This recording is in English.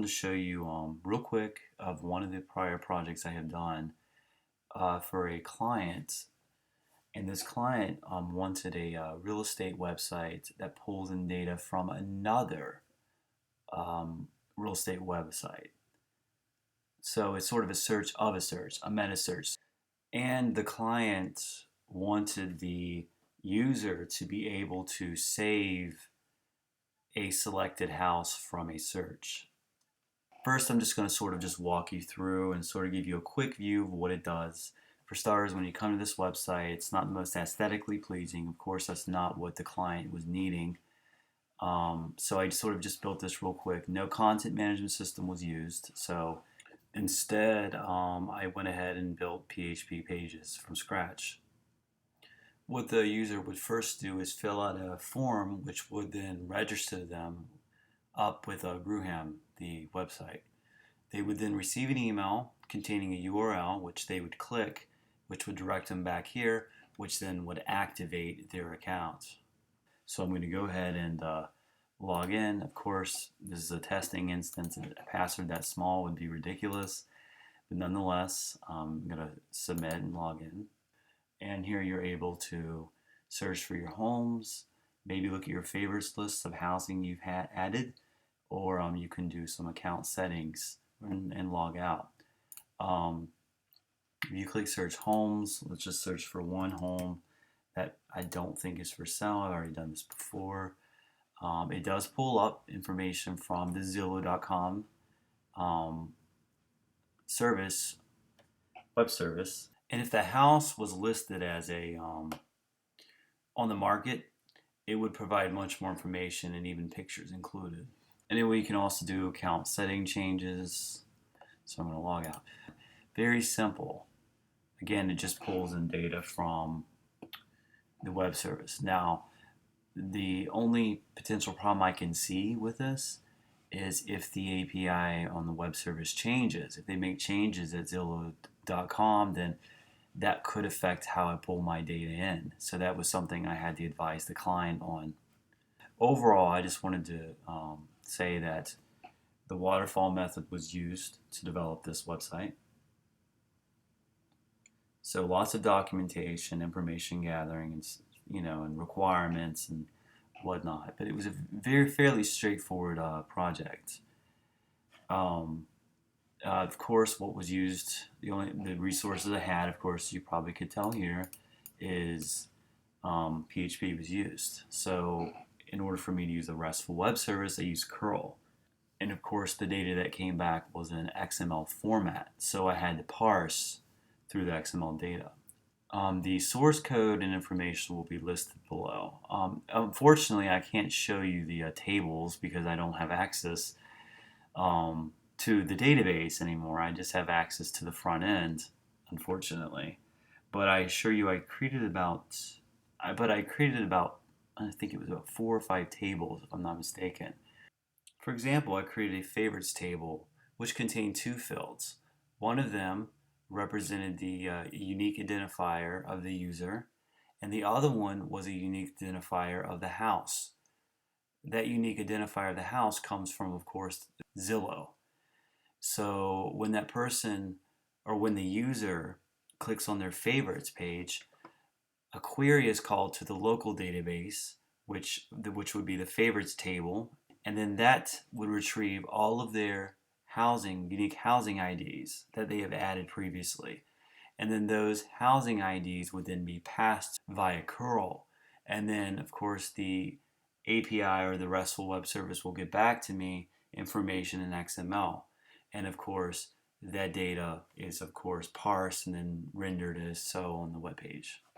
wanted to show you real quick of one of the prior projects I have done for a client. And this client wanted a real estate website that pulls in data from another real estate website. So it's sort of a search of a search, a meta search. And the client wanted the user to be able to save a selected house from a search. First, I'm just going to sort of just walk you through and sort of give you a quick view of what it does. For starters, when you come to this website, it's not the most aesthetically pleasing. Of course, that's not what the client was needing. So I sort of just built this real quick. No content management system was used. So instead, I went ahead and built PHP pages from scratch. What the user would first do is fill out a form which would then register them up with Gruham, the website. They would then receive an email containing a URL which they would click, which would direct them back here, which then would activate their account. So I'm going to go ahead and log in. Of course, this is a testing instance, and a password that small would be ridiculous, but nonetheless, I'm going to submit and log in. And here you're able to search for your homes, maybe look at your favorites list of housing you've added, or you can do some account settings and log out. If you click search homes, let's just search for one home that I don't think is for sale. I've already done this before. It does pull up information from the Zillow.com service, web service. And if the house was listed as a on the market, it would provide much more information and even pictures included. Anyway, you can also do account setting changes. So I'm going to log out. Very simple. Again, it just pulls in data from the web service. Now, the only potential problem I can see with this is if the API on the web service changes. If they make changes at Zillow.com, then that could affect how I pull my data in. So that was something I had to advise the client on. Overall, I just wanted to say that the waterfall method was used to develop this website. So lots of documentation, information gathering, and requirements and whatnot. But it was a fairly straightforward project. Of course, what was used, the resources I had, of course, you probably could tell here, is PHP was used. So in order for me to use a RESTful web service, I used curl. And of course, the data that came back was in XML format. So I had to parse through the XML data. The source code and information will be listed below. Unfortunately, I can't show you the tables because I don't have access to the database anymore. I just have access to the front end, unfortunately. But I assure you, I created about, I think it was about 4 or 5 tables, if I'm not mistaken. For example, I created a favorites table, which contained 2 fields. One of them represented the unique identifier of the user, and the other one was a unique identifier of the house. That unique identifier of the house comes from, of course, Zillow. So when that person, or when the user clicks on their favorites page, a query is called to the local database, which would be the favorites table, and then that would retrieve all of their unique housing IDs that they have added previously. And then those housing IDs would then be passed via curl. And then, of course, the API or the RESTful web service will get back to me information in XML. And of course, that data is, of course, parsed and then rendered as so on the web page.